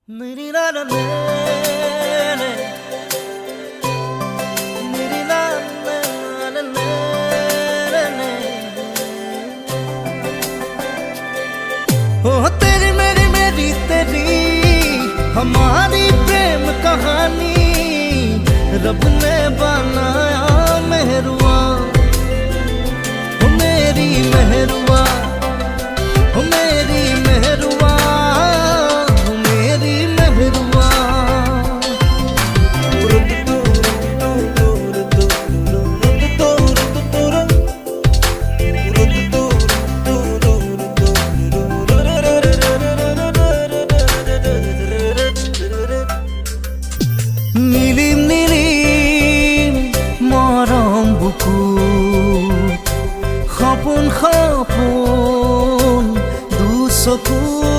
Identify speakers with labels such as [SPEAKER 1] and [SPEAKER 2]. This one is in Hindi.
[SPEAKER 1] तेरी मेरी मेरी तेरी हमारी प्रेम कहानी रब ने बनाया मेहरुआ, मेरी मेहरुआ, मेरी मेहरुआ, मेरी मेहरुआ। Milim milim maram buku, khapun khapun du sokun.